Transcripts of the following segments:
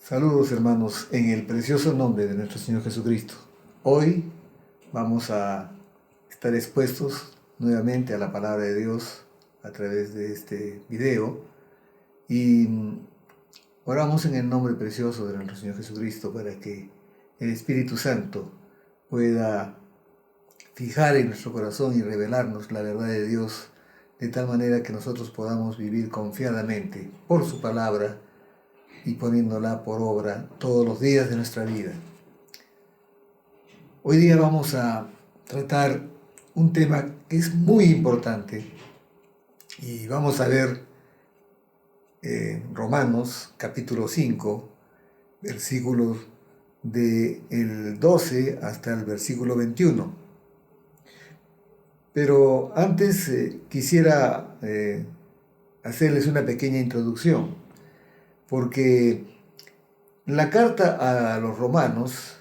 Saludos hermanos, en el precioso nombre de nuestro Señor Jesucristo. Hoy vamos a estar expuestos nuevamente a la palabra de Dios a través de este video y oramos en el nombre precioso de nuestro Señor Jesucristo para que el Espíritu Santo pueda fijar en nuestro corazón y revelarnos la verdad de Dios de tal manera que nosotros podamos vivir confiadamente por su palabra y poniéndola por obra todos los días de nuestra vida. Hoy día vamos a tratar un tema que es muy importante y vamos a ver Romanos capítulo 5, versículos del 12 hasta el versículo 21. Pero antes quisiera hacerles una pequeña introducción, porque la carta a los romanos,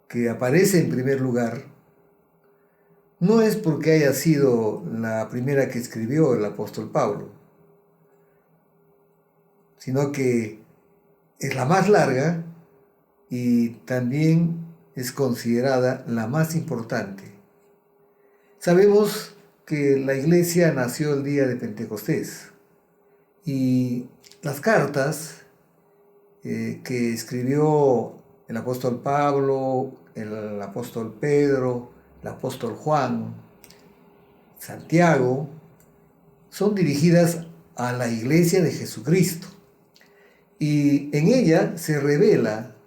que aparece en primer lugar, no es porque haya sido la primera que escribió el apóstol Pablo, sino que es la más larga y también es considerada la más importante. Sabemos que la iglesia nació el día de Pentecostés y las cartas que escribió el apóstol Pablo, el apóstol Pedro, el apóstol Juan, Santiago, son dirigidas a la iglesia de Jesucristo. Y en ella se revela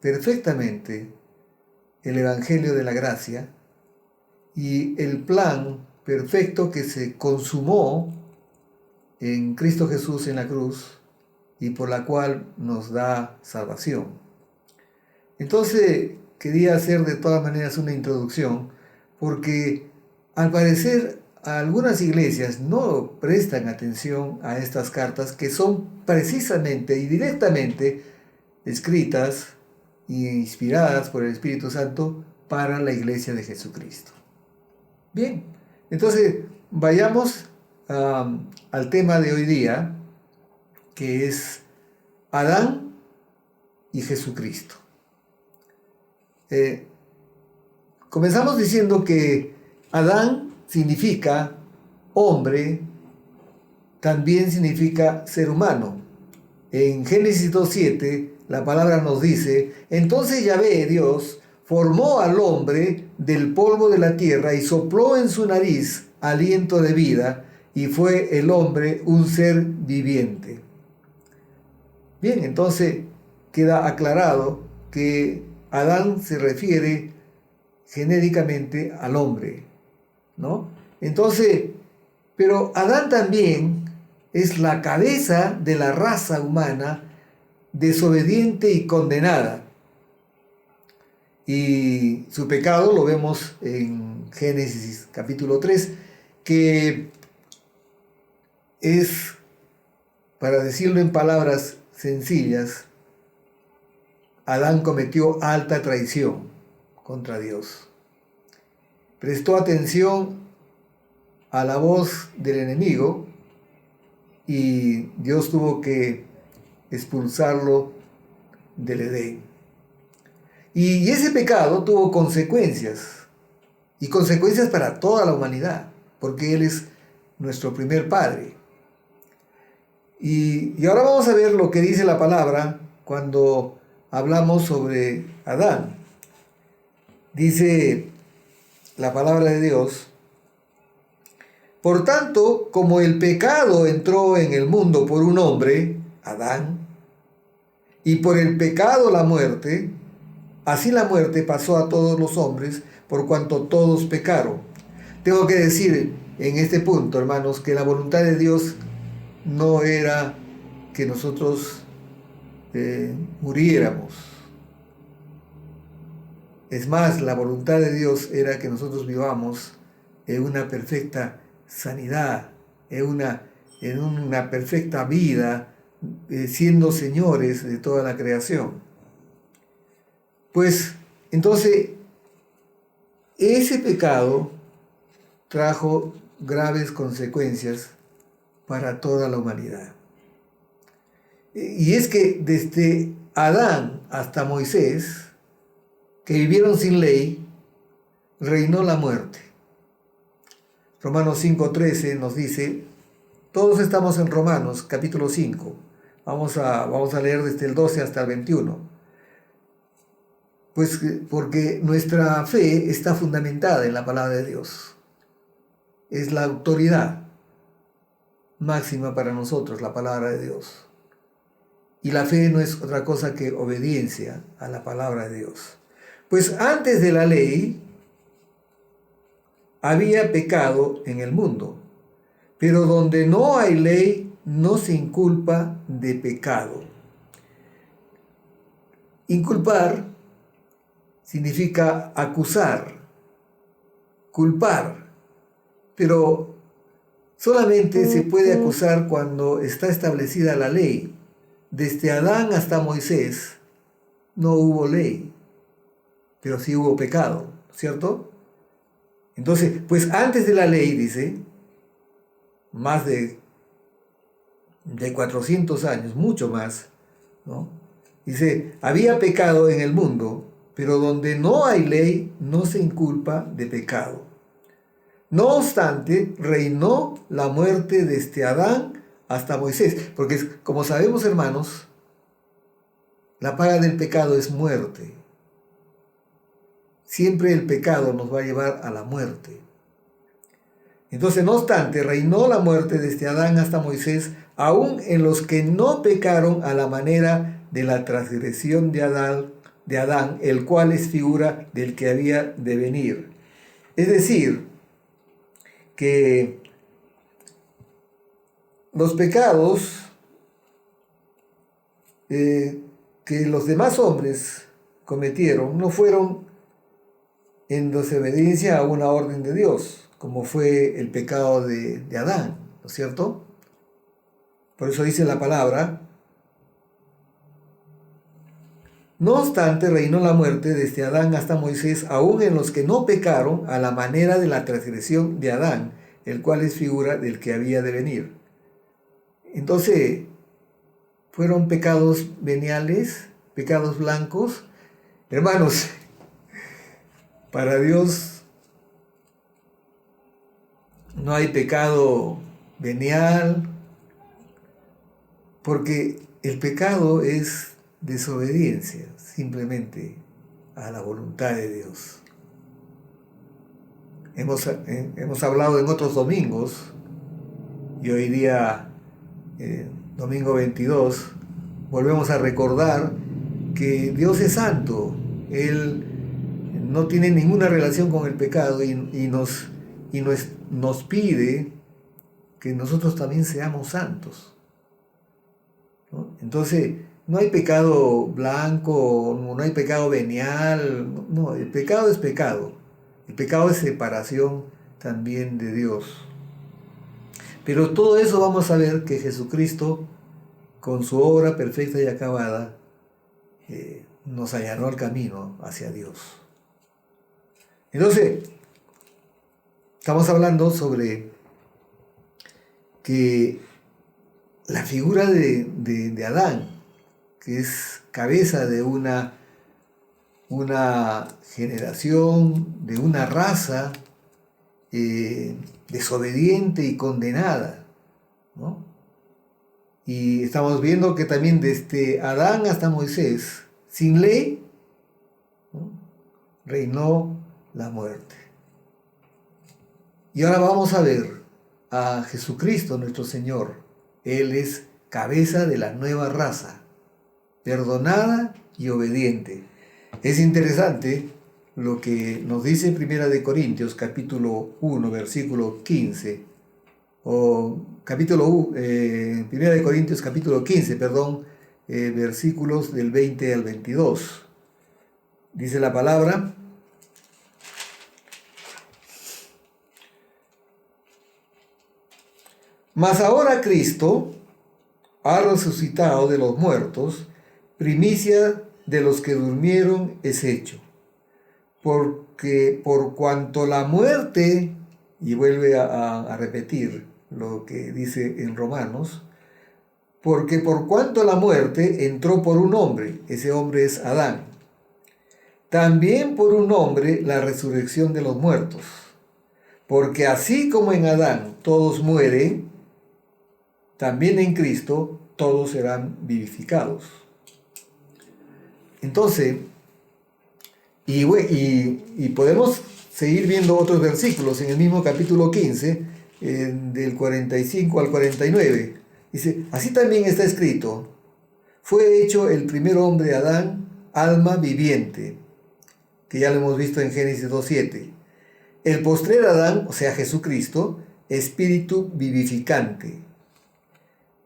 perfectamente el Evangelio de la Gracia y el plan perfecto que se consumó en Cristo Jesús en la cruz y por la cual nos da salvación. Entonces quería hacer de todas maneras una introducción, porque al parecer algunas iglesias no prestan atención a estas cartas que son precisamente y directamente escritas e inspiradas por el Espíritu Santo para la iglesia de Jesucristo. Bien, entonces vayamos al tema de hoy día, que es Adán y Jesucristo. Comenzamos diciendo que Adán significa hombre, también significa ser humano. En Génesis 2:7 la palabra nos dice: entonces Yahvé, Dios, formó al hombre del polvo de la tierra y sopló en su nariz aliento de vida, y fue el hombre un ser viviente. Bien, entonces queda aclarado que Adán se refiere genéricamente al hombre, ¿no? Entonces, pero Adán también es la cabeza de la raza humana desobediente y condenada. Y su pecado lo vemos en Génesis capítulo 3, que es, para decirlo en palabras sencillas, Adán cometió alta traición contra Dios. Prestó atención a la voz del enemigo y Dios tuvo que expulsarlo del Edén. Y ese pecado tuvo consecuencias, y consecuencias para toda la humanidad, porque Él es nuestro primer padre. Y ahora vamos a ver lo que dice la palabra cuando hablamos sobre Adán. Dice la palabra de Dios: por tanto, como el pecado entró en el mundo por un hombre, Adán, y por el pecado la muerte, así la muerte pasó a todos los hombres por cuanto todos pecaron. Tengo que decir en este punto, hermanos, que la voluntad de Dios no era que nosotros muriéramos. Es más, la voluntad de Dios era que nosotros vivamos en una perfecta sanidad, en una perfecta vida, siendo señores de toda la creación. Pues entonces ese pecado trajo graves consecuencias para toda la humanidad. Y es que desde Adán hasta Moisés, que vivieron sin ley, reinó la muerte. Romanos 5:13 nos dice, todos estamos en Romanos capítulo 5, vamos a leer desde el 12 hasta el 21, pues porque nuestra fe está fundamentada en la palabra de Dios, es la autoridad máxima para nosotros, la palabra de Dios. Y la fe no es otra cosa que obediencia a la palabra de Dios. Pues antes de la ley había pecado en el mundo, pero donde no hay ley no se inculpa de pecado. Inculpar significa acusar, culpar, pero solamente se puede acusar cuando está establecida la ley. Desde Adán hasta Moisés no hubo ley, pero sí hubo pecado, ¿cierto? Entonces, pues antes de la ley, dice, más de 400 años, mucho más, ¿no? Dice, había pecado en el mundo, pero donde no hay ley no se inculpa de pecado. No obstante, reinó la muerte desde Adán hasta Moisés, porque como sabemos, hermanos, la paga del pecado es muerte. Siempre el pecado nos va a llevar a la muerte. Entonces, no obstante, reinó la muerte desde Adán hasta Moisés, aun en los que no pecaron a la manera de la transgresión de Adán, el cual es figura del que había de venir. Es decir, que los pecados que los demás hombres cometieron no fueron en desobediencia a una orden de Dios, como fue el pecado de Adán, ¿no es cierto? Por eso dice la palabra, no obstante reinó la muerte desde Adán hasta Moisés, aun en los que no pecaron a la manera de la transgresión de Adán, el cual es figura del que había de venir. Entonces, ¿fueron pecados veniales, pecados blancos? Hermanos, para Dios no hay pecado venial, porque el pecado es desobediencia simplemente a la voluntad de Dios. Hemos hablado en otros domingos, y hoy día, domingo 22, volvemos a recordar que Dios es santo. Él no tiene ninguna relación con el pecado y nos pide que nosotros también seamos santos, ¿no? Entonces, no hay pecado blanco, no hay pecado venial, no, el pecado es pecado. El pecado es separación también de Dios. Pero todo eso vamos a ver que Jesucristo, con su obra perfecta y acabada, nos allanó el camino hacia Dios. Entonces, estamos hablando sobre que la figura de Adán, que es cabeza de una generación, de una raza desobediente y condenada, ¿no? Y estamos viendo que también desde Adán hasta Moisés, sin ley, ¿no?, reinó la muerte. Y ahora vamos a ver a Jesucristo nuestro Señor. Él es cabeza de la nueva raza, perdonada y obediente. Es interesante lo que nos dice Primera de Corintios, capítulo 1, versículo 15, Primera de Corintios, capítulo 15, versículos del 20 al 22. Dice la palabra: mas ahora Cristo ha resucitado de los muertos, primicia de los que durmieron es hecho. Porque por cuanto la muerte, y vuelve a repetir lo que dice en Romanos, Porque por cuanto la muerte entró por un hombre, ese hombre es Adán, también por un hombre la resurrección de los muertos. Porque así como en Adán todos mueren, también en Cristo todos serán vivificados. Entonces, y podemos seguir viendo otros versículos en el mismo capítulo 15, del 45 al 49. Dice, así también está escrito, fue hecho el primer hombre Adán, alma viviente, que ya lo hemos visto en Génesis 2:7. El postrer Adán, o sea Jesucristo, espíritu vivificante.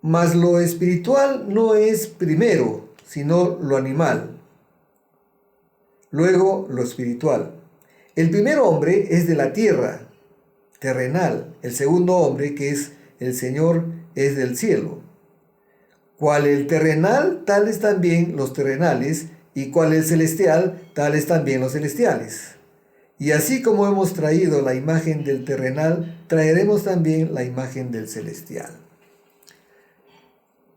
Mas lo espiritual no es primero, sino lo animal. Luego lo espiritual. El primer hombre es de la tierra, terrenal. El segundo hombre, que es el Señor, es del cielo. Cual el terrenal, tales también los terrenales, y cual el celestial, tales también los celestiales. Y así como hemos traído la imagen del terrenal, traeremos también la imagen del celestial.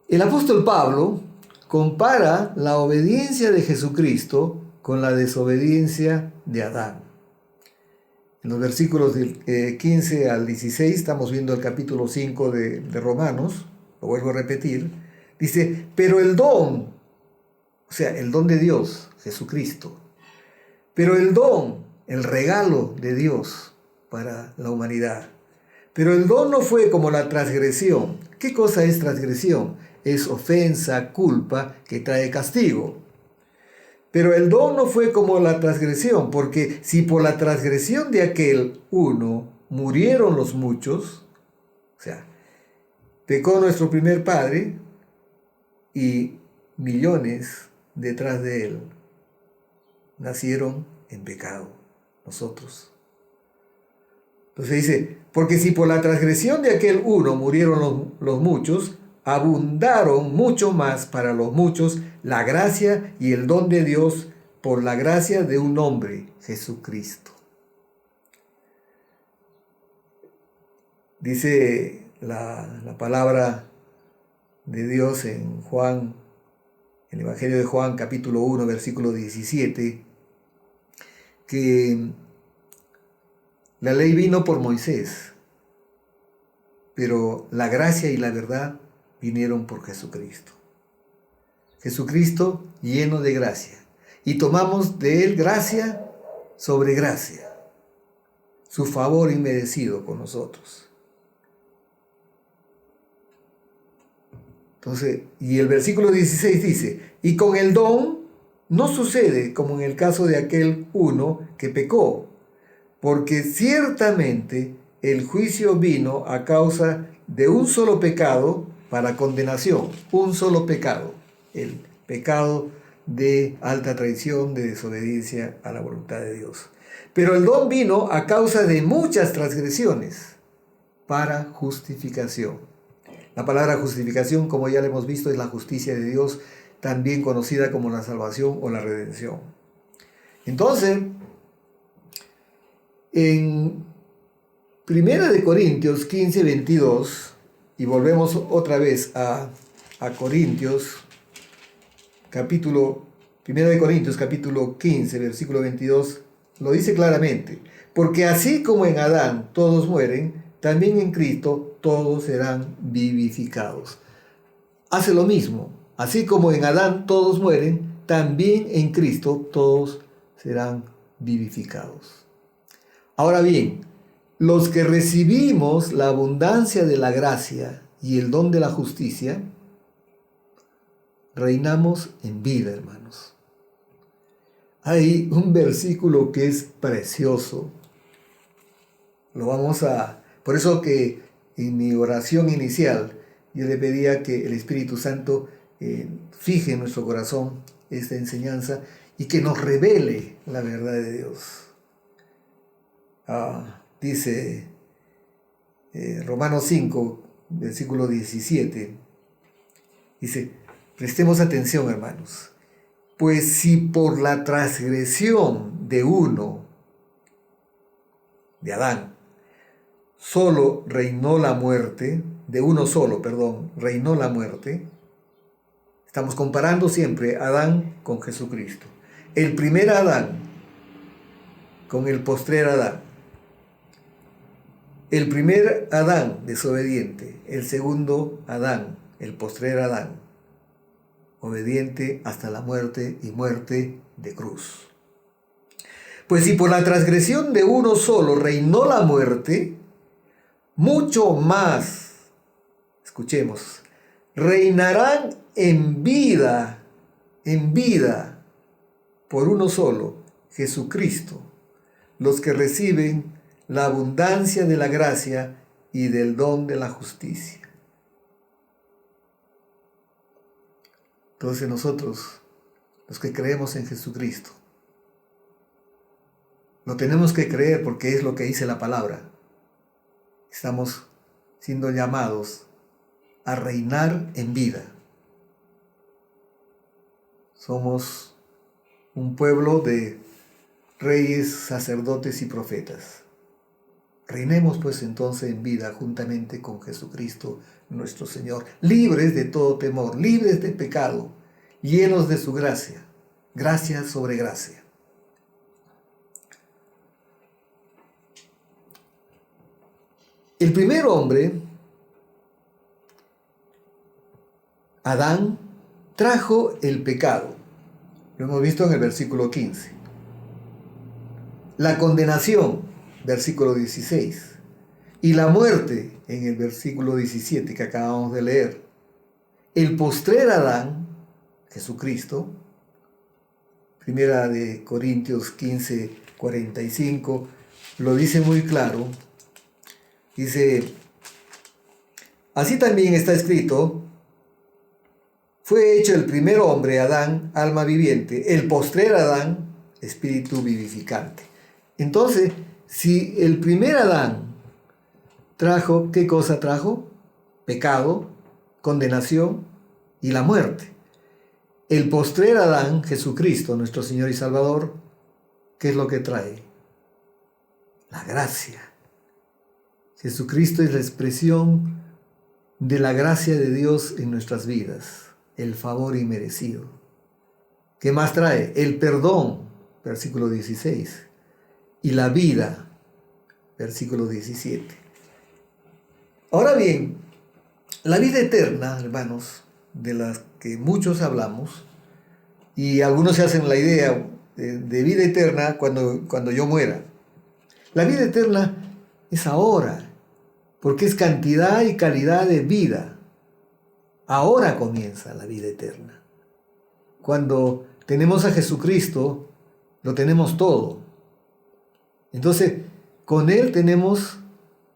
El apóstol Pablo compara la obediencia de Jesucristo con la desobediencia de Adán. En los versículos del 15 al 16, estamos viendo el capítulo 5 de Romanos, lo vuelvo a repetir, dice, pero el don, o sea, el don de Dios, Jesucristo, pero el don, el regalo de Dios para la humanidad. Pero el don no fue como la transgresión. ¿Qué cosa es transgresión? Es ofensa, culpa, que trae castigo. Pero el don no fue como la transgresión, porque si por la transgresión de aquel uno murieron los muchos, o sea, pecó nuestro primer padre y millones detrás de él nacieron en pecado, nosotros. Entonces dice, porque si por la transgresión de aquel uno murieron los muchos, abundaron mucho más para los muchos la gracia y el don de Dios por la gracia de un hombre, Jesucristo. Dice la palabra de Dios en Juan, en el Evangelio de Juan, capítulo 1, versículo 17, que la ley vino por Moisés, pero la gracia y la verdad vinieron por Jesucristo. Jesucristo lleno de gracia. Y tomamos de él gracia sobre gracia. Su favor inmerecido con nosotros. Entonces, y el versículo 16 dice, y con el don no sucede como en el caso de aquel uno que pecó, porque ciertamente el juicio vino a causa de un solo pecado para condenación, un solo pecado, el pecado de alta traición, de desobediencia a la voluntad de Dios. Pero el don vino a causa de muchas transgresiones para justificación. La palabra justificación, como ya le hemos visto, es la justicia de Dios, también conocida como la salvación o la redención. Entonces, en 1 Corintios 15, 22, y volvemos otra vez a Corintios, 1 Corintios capítulo 15, versículo 22, lo dice claramente, porque así como en Adán todos mueren, también en Cristo todos serán vivificados. Hace lo mismo, así como en Adán todos mueren, también en Cristo todos serán vivificados. Ahora bien, los que recibimos la abundancia de la gracia y el don de la justicia, reinamos en vida, hermanos. Hay un versículo que es precioso. Por eso que en mi oración inicial yo le pedía que el Espíritu Santo fije en nuestro corazón esta enseñanza y que nos revele la verdad de Dios. Dice Romanos 5, versículo 17, dice, prestemos atención, hermanos, pues si por la transgresión de uno, de Adán, solo reinó la muerte, de uno solo, reinó la muerte. Estamos comparando siempre a Adán con Jesucristo. El primer Adán con el postrer Adán. El primer Adán desobediente, el segundo Adán, el postrer Adán, obediente hasta la muerte y muerte de cruz. Pues si por la transgresión de uno solo reinó la muerte, mucho más, escuchemos, reinarán en vida, por uno solo, Jesucristo, los que reciben la abundancia de la gracia y del don de la justicia. Entonces nosotros, los que creemos en Jesucristo, lo tenemos que creer porque es lo que dice la palabra. Estamos siendo llamados a reinar en vida. Somos un pueblo de reyes, sacerdotes y profetas. Reinemos pues entonces en vida juntamente con Jesucristo nuestro Señor, libres de todo temor, libres de pecado, llenos de su gracia, gracia sobre gracia. El primer hombre, Adán, trajo el pecado. Lo hemos visto en el versículo 15. La condenación, versículo 16. Y la muerte, en el versículo 17 que acabamos de leer. El postrer Adán, Jesucristo, primera de Corintios 15, 45, lo dice muy claro. Dice, así también está escrito, fue hecho el primer hombre, Adán, alma viviente, el postrer Adán, espíritu vivificante. Entonces, si el primer Adán trajo, ¿qué cosa trajo? Pecado, condenación y la muerte. El postrer Adán, Jesucristo, nuestro Señor y Salvador, ¿qué es lo que trae? La gracia. Jesucristo es la expresión de la gracia de Dios en nuestras vidas, el favor inmerecido. ¿Qué más trae? El perdón, versículo 16, y la vida, versículo 17. Ahora bien, la vida eterna, hermanos, de las que muchos hablamos, y algunos se hacen la idea de vida eterna cuando yo muera. La vida eterna es ahora, porque es cantidad y calidad de vida. Ahora comienza la vida eterna. Cuando tenemos a Jesucristo, lo tenemos todo. Entonces, con Él tenemos,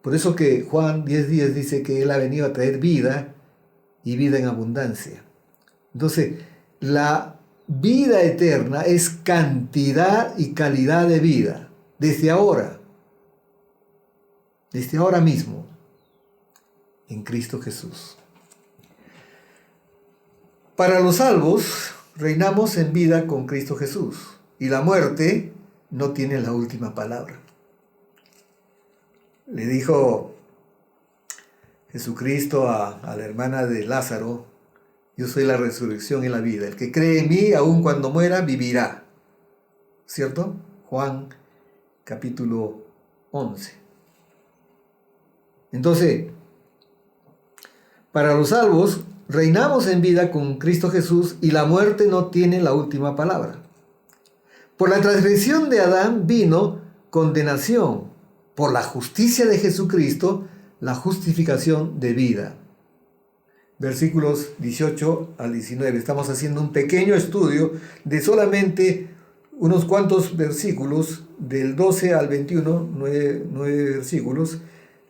por eso que Juan 10:10 dice que Él ha venido a traer vida y vida en abundancia. Entonces, la vida eterna es cantidad y calidad de vida, desde ahora mismo, en Cristo Jesús. Para los salvos, reinamos en vida con Cristo Jesús, y la muerte no tiene la última palabra. Le dijo Jesucristo a la hermana de Lázaro, yo soy la resurrección y la vida. El que cree en mí, aun cuando muera, vivirá. ¿Cierto? Juan capítulo 11. Entonces, para los salvos, reinamos en vida con Cristo Jesús y la muerte no tiene la última palabra. Por la transgresión de Adán vino condenación. Por la justicia de Jesucristo, la justificación de vida. Versículos 18 al 19. Estamos haciendo un pequeño estudio de solamente unos cuantos versículos, del 12 al 21, 9 versículos,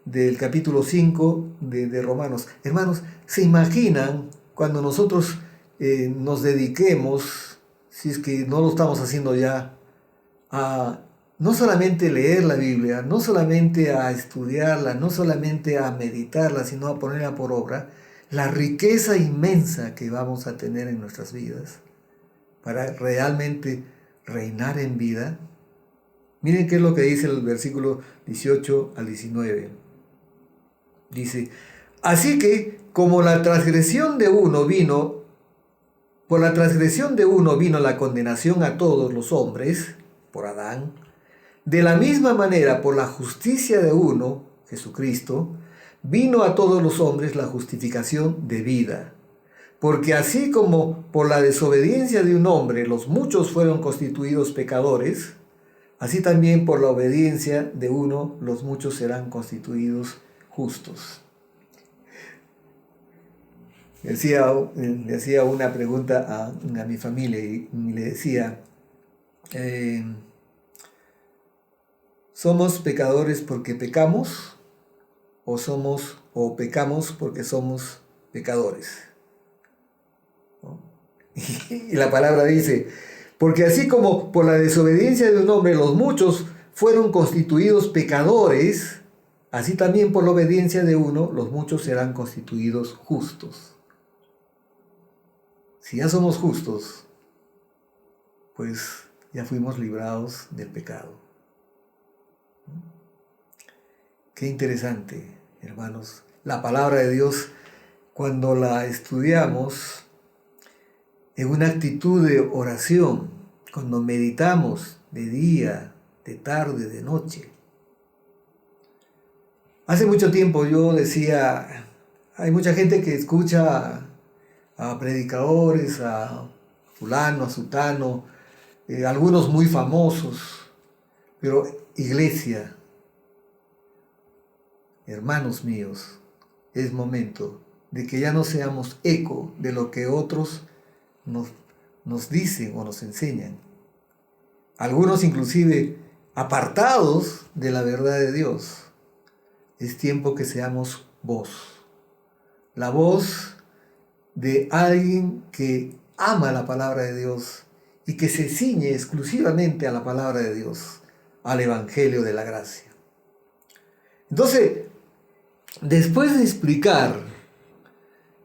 del capítulo 5 de Romanos. Hermanos, ¿se imaginan cuando nosotros nos dediquemos, si es que no lo estamos haciendo ya, a no solamente leer la Biblia, no solamente a estudiarla, no solamente a meditarla, sino a ponerla por obra, la riqueza inmensa que vamos a tener en nuestras vidas para realmente reinar en vida? Miren qué es lo que dice el versículo 18 al 19. Dice, Así que, como la transgresión de uno vino, por la transgresión de uno vino la condenación a todos los hombres, por Adán, de la misma manera, por la justicia de uno, Jesucristo, vino a todos los hombres la justificación de vida. Porque así como por la desobediencia de un hombre los muchos fueron constituidos pecadores, así también por la obediencia de uno los muchos serán constituidos justos. Le hacía una pregunta a mi familia y le decía, ¿somos pecadores porque pecamos o pecamos porque somos pecadores? ¿No? Y la palabra dice, porque así como por la desobediencia de un hombre los muchos fueron constituidos pecadores, así también por la obediencia de uno los muchos serán constituidos justos. Si ya somos justos, pues ya fuimos librados del pecado. Qué interesante, hermanos. La palabra de Dios, cuando la estudiamos en una actitud de oración, cuando meditamos de día, de tarde, de noche. Hace mucho tiempo yo decía, hay mucha gente que escucha a predicadores, a fulano, a sutano, algunos muy famosos, pero iglesia, hermanos míos, es momento de que ya no seamos eco de lo que otros nos dicen o nos enseñan. Algunos inclusive apartados de la verdad de Dios. Es tiempo que seamos voz. La voz de alguien que ama la palabra de Dios y que se ciñe exclusivamente a la palabra de Dios, al Evangelio de la gracia. Entonces, después de explicar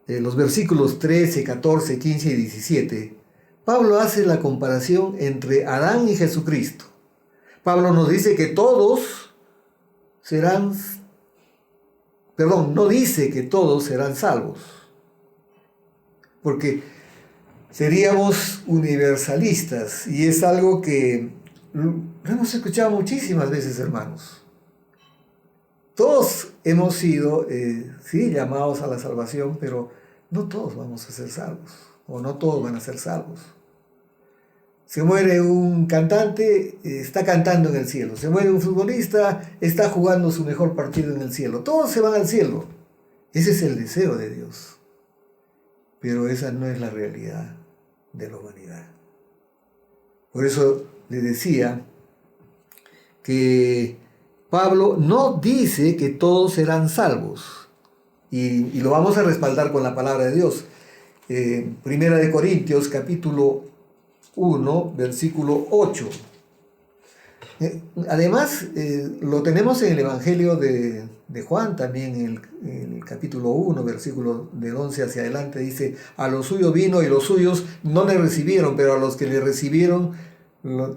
los versículos 13, 14, 15 y 17, Pablo hace la comparación entre Adán y Jesucristo. Pablo nos dice que todos no dice que todos serán salvos, porque seríamos universalistas, y es algo que lo hemos escuchado muchísimas veces, hermanos. Todos hemos sido, sí, llamados a la salvación, pero no todos vamos a ser salvos, o no todos van a ser salvos. Se muere un cantante, está cantando en el cielo. Se muere un futbolista, está jugando su mejor partido en el cielo. Todos se van al cielo. Ese es el deseo de Dios. Pero esa no es la realidad de la humanidad. Por eso le decía que Pablo no dice que todos serán salvos. Y lo vamos a respaldar con la palabra de Dios. Primera de Corintios, capítulo 1, versículo 8. Además, lo tenemos en el Evangelio de Juan, también en el capítulo 1, versículo del 11 hacia adelante, dice, a los suyos vino y los suyos no le recibieron, pero a los que le recibieron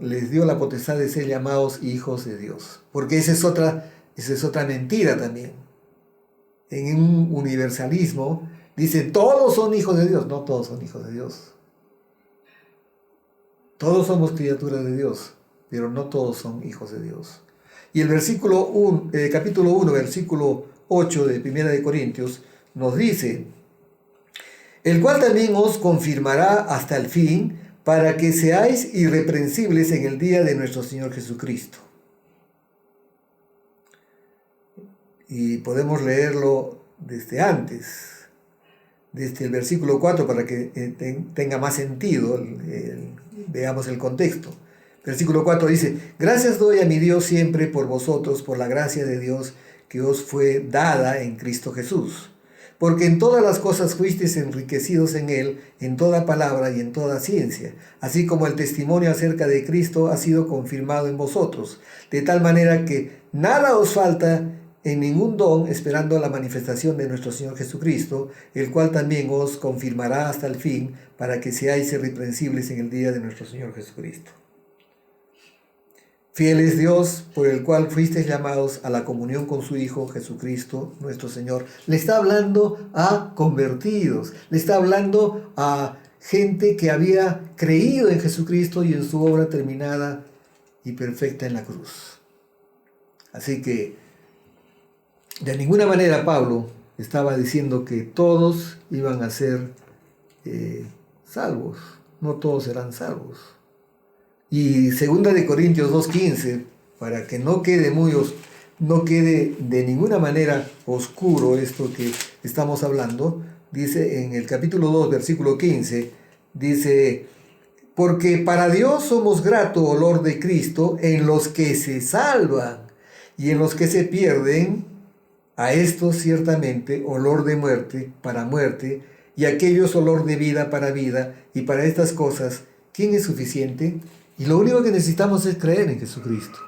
les dio la potestad de ser llamados hijos de Dios. Porque esa es otra mentira también. En un universalismo dicen, todos son hijos de Dios. No todos son hijos de Dios. Todos somos criaturas de Dios, pero no todos son hijos de Dios. Y el capítulo 1, versículo 8 de 1 de Corintios nos dice, el cual también os confirmará hasta el fin, para que seáis irreprensibles en el día de nuestro Señor Jesucristo. Y podemos leerlo desde antes, desde el versículo 4, para que tenga más sentido, veamos el contexto. Versículo 4 dice, gracias doy a mi Dios siempre por vosotros, por la gracia de Dios que os fue dada en Cristo Jesús. Porque en todas las cosas fuisteis enriquecidos en Él, en toda palabra y en toda ciencia, así como el testimonio acerca de Cristo ha sido confirmado en vosotros, de tal manera que nada os falta en ningún don, esperando la manifestación de nuestro Señor Jesucristo, el cual también os confirmará hasta el fin, para que seáis irreprensibles en el día de nuestro Señor Jesucristo. Fiel es Dios, por el cual fuisteis llamados a la comunión con su Hijo Jesucristo, nuestro Señor. Le está hablando a convertidos, le está hablando a gente que había creído en Jesucristo y en su obra terminada y perfecta en la cruz. Así que de ninguna manera Pablo estaba diciendo que todos iban a ser salvos. No todos serán salvos. Y 2 de Corintios 2:15, para que no quede de ninguna manera oscuro esto que estamos hablando, dice en el capítulo 2, versículo 15, dice: porque para Dios somos grato olor de Cristo en los que se salvan, y en los que se pierden, a estos ciertamente olor de muerte para muerte, y a aquellos olor de vida para vida, y para estas cosas, ¿quién es suficiente? Y lo único que necesitamos es creer en Jesucristo.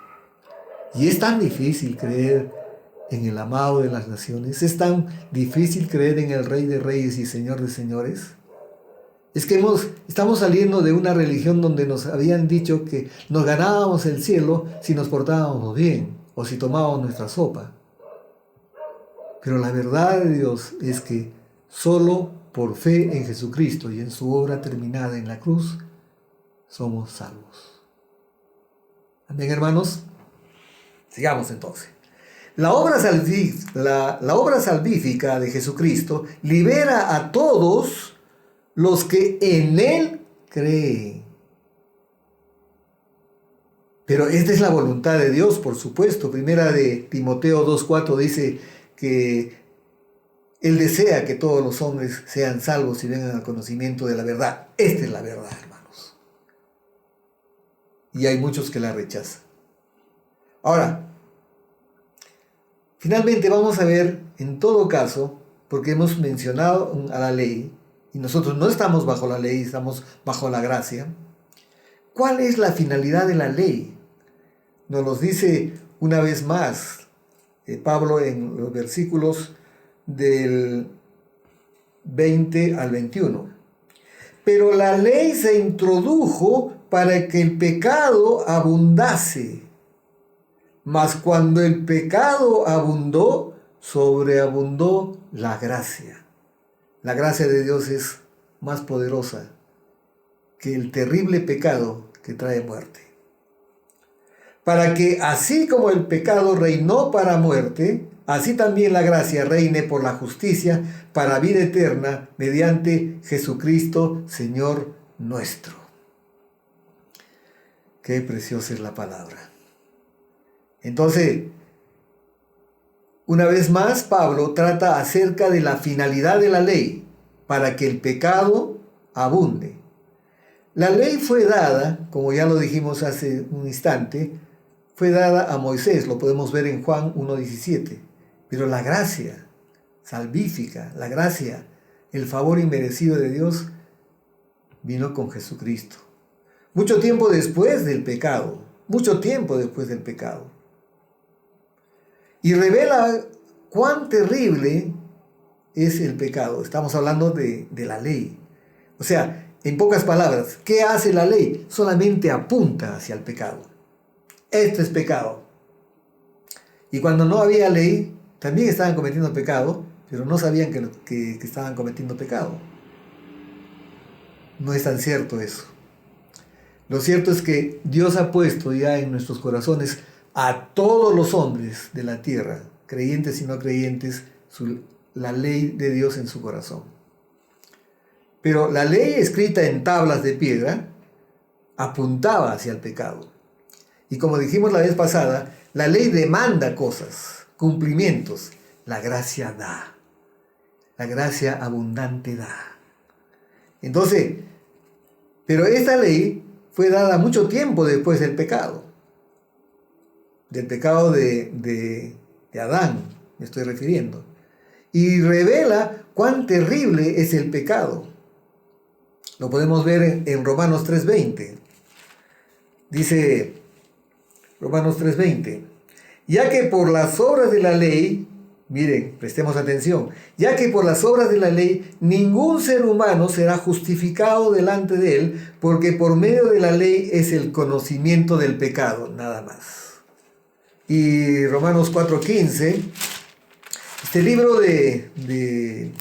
Y es tan difícil creer en el amado de las naciones, es tan difícil creer en el Rey de Reyes y Señor de Señores. Es que estamos saliendo de una religión donde nos habían dicho que nos ganábamos el cielo si nos portábamos bien o si tomábamos nuestra sopa. Pero la verdad de Dios es que solo por fe en Jesucristo y en su obra terminada en la cruz somos salvos. Amén, hermanos. Sigamos entonces. La obra salvífica de Jesucristo libera a todos los que en Él creen. Pero esta es la voluntad de Dios, por supuesto. Primera de Timoteo 2:4 dice que Él desea que todos los hombres sean salvos y vengan al conocimiento de la verdad. Esta es la verdad, hermanos. Y hay muchos que la rechazan. Ahora, finalmente vamos a ver, en todo caso, porque hemos mencionado a la ley, y nosotros no estamos bajo la ley, estamos bajo la gracia. ¿Cuál es la finalidad de la ley? Nos lo dice una vez más Pablo en los versículos del 20 al 21. Pero la ley se introdujo para que el pecado abundase. Mas cuando el pecado abundó, sobreabundó la gracia. La gracia de Dios es más poderosa que el terrible pecado que trae muerte. Para que así como el pecado reinó para muerte, así también la gracia reine por la justicia para vida eterna mediante Jesucristo, Señor nuestro. Qué preciosa es la palabra. Entonces, una vez más, Pablo trata acerca de la finalidad de la ley, para que el pecado abunde. La ley fue dada, como ya lo dijimos hace un instante, fue dada a Moisés, lo podemos ver en Juan 1:17. Pero la gracia salvífica, la gracia, el favor inmerecido de Dios, vino con Jesucristo. Mucho tiempo después del pecado. Y revela cuán terrible es el pecado. Estamos hablando de la ley. O sea, en pocas palabras, ¿qué hace la ley? Solamente apunta hacia el pecado. Esto es pecado. Y cuando no había ley, también estaban cometiendo pecado, pero no sabían que estaban cometiendo pecado. No es tan cierto eso. Lo cierto es que Dios ha puesto ya en nuestros corazones a todos los hombres de la tierra, creyentes y no creyentes, la ley de Dios en su corazón. Pero la ley escrita en tablas de piedra apuntaba hacia el pecado. Y como dijimos la vez pasada, la ley demanda cosas, cumplimientos. La gracia da. La gracia abundante da. Entonces, pero esta ley fue dada mucho tiempo después del pecado. Del pecado de Adán, me estoy refiriendo. Y revela cuán terrible es el pecado. Lo podemos ver en Romanos 3:20. Dice Romanos 3:20. Ya que por las obras de la ley Miren, prestemos atención, ya que por las obras de la ley ningún ser humano será justificado delante de él, porque por medio de la ley es el conocimiento del pecado, nada más. Y Romanos 4:15, este libro de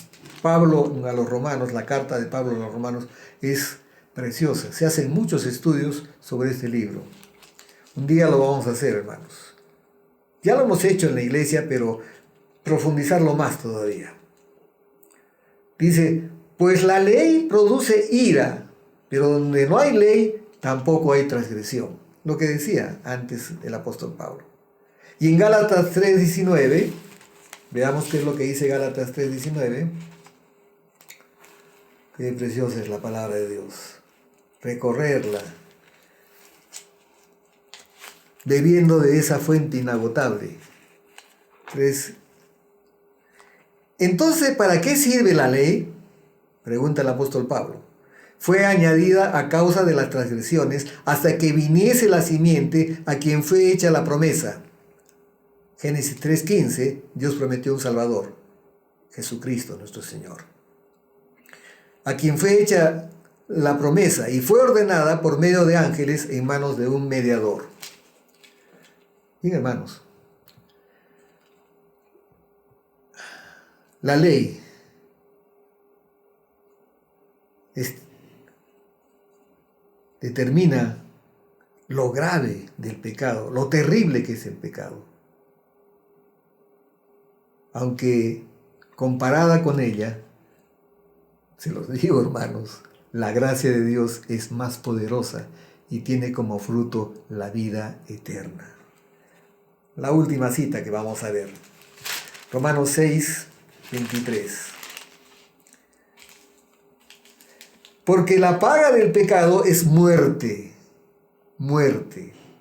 Pablo a los romanos, la carta de Pablo a los romanos, es preciosa. Se hacen muchos estudios sobre este libro. Un día lo vamos a hacer, hermanos. Ya lo hemos hecho en la iglesia, pero profundizarlo más todavía. Dice, pues la ley produce ira, pero donde no hay ley, tampoco hay transgresión. Lo que decía antes el apóstol Pablo. Y en Gálatas 3:19, veamos qué es lo que dice Gálatas 3:19. Qué preciosa es la palabra de Dios. Recorrerla, bebiendo de esa fuente inagotable. 3. Entonces, ¿para qué sirve la ley? Pregunta el apóstol Pablo. Fue añadida a causa de las transgresiones hasta que viniese la simiente a quien fue hecha la promesa. Génesis 3:15, Dios prometió un Salvador, Jesucristo nuestro Señor, a quien fue hecha la promesa y fue ordenada por medio de ángeles en manos de un mediador. Bien, hermanos, la ley determina lo grave del pecado, lo terrible que es el pecado. Aunque comparada con ella, se los digo, hermanos, la gracia de Dios es más poderosa y tiene como fruto la vida eterna. La última cita que vamos a ver. Romanos 6:23. Porque la paga del pecado es muerte,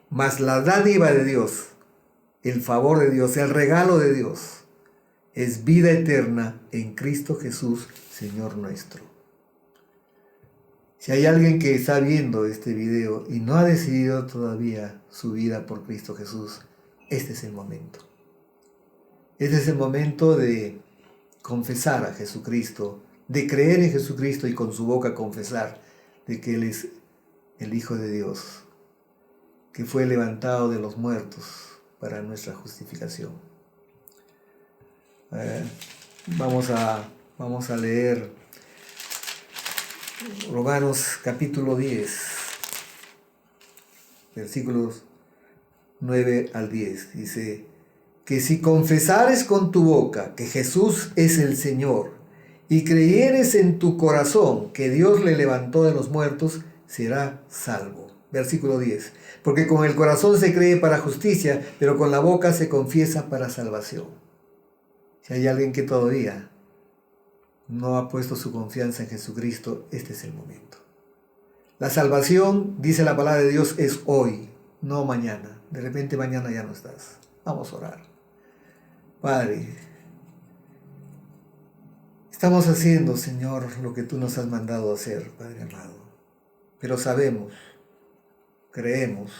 mas la dádiva de Dios, el favor de Dios, el regalo de Dios, es vida eterna en Cristo Jesús, Señor nuestro. Si hay alguien que está viendo este video y no ha decidido todavía su vida por Cristo Jesús, este es el momento. Este es el momento de confesar a Jesucristo, de creer en Jesucristo y con su boca confesar de que Él es el Hijo de Dios, que fue levantado de los muertos para nuestra justificación. Vamos a leer Romanos capítulo 10, versículos 9 al 10. Dice que si confesares con tu boca que Jesús es el Señor y creyeres en tu corazón que Dios le levantó de los muertos, serás salvo. Versículo 10. Porque con el corazón se cree para justicia, pero con la boca se confiesa para salvación. Si hay alguien que todavía no ha puesto su confianza en Jesucristo, este es el momento. La salvación, dice la palabra de Dios, es hoy, no mañana. De repente mañana ya no estás. Vamos a orar. Padre, estamos haciendo, Señor, lo que tú nos has mandado hacer, Padre amado. Pero sabemos, creemos,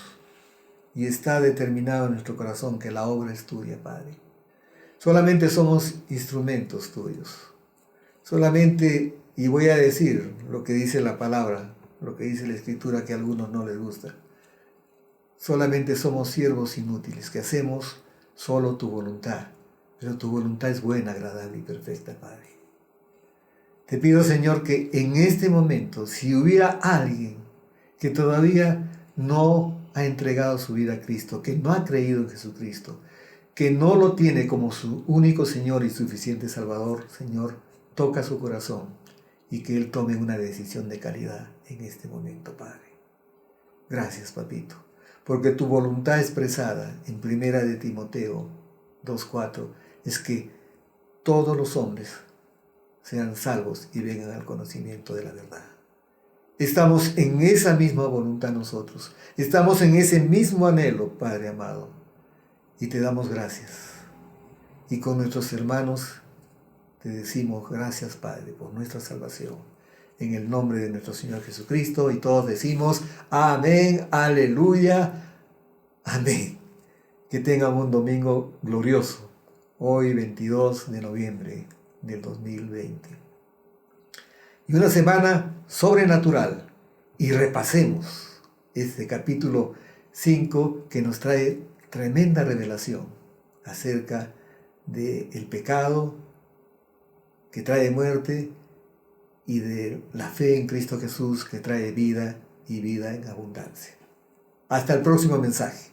y está determinado en nuestro corazón que la obra es tuya, Padre. Solamente somos instrumentos tuyos. Solamente, y voy a decir lo que dice la palabra, lo que dice la Escritura que a algunos no les gusta. Solamente somos siervos inútiles, que hacemos solo tu voluntad. Pero tu voluntad es buena, agradable y perfecta, Padre. Te pido, Señor, que en este momento, si hubiera alguien que todavía no ha entregado su vida a Cristo, que no ha creído en Jesucristo, que no lo tiene como su único Señor y suficiente Salvador, Señor, toca su corazón y que Él tome una decisión de calidad en este momento, Padre. Gracias, Papito, porque tu voluntad expresada en 1 de Timoteo 2:4 es que todos los hombres sean salvos y vengan al conocimiento de la verdad. Estamos en esa misma voluntad nosotros. Estamos en ese mismo anhelo, Padre amado. Y te damos gracias. Y con nuestros hermanos te decimos gracias, Padre, por nuestra salvación. En el nombre de nuestro Señor Jesucristo. Y todos decimos amén, aleluya, amén. Que tengan un domingo glorioso. hoy 22 de noviembre del 2020. Y una semana sobrenatural. Y repasemos este capítulo 5 que nos trae tremenda revelación acerca del pecado que trae muerte y de la fe en Cristo Jesús que trae vida y vida en abundancia. Hasta el próximo mensaje.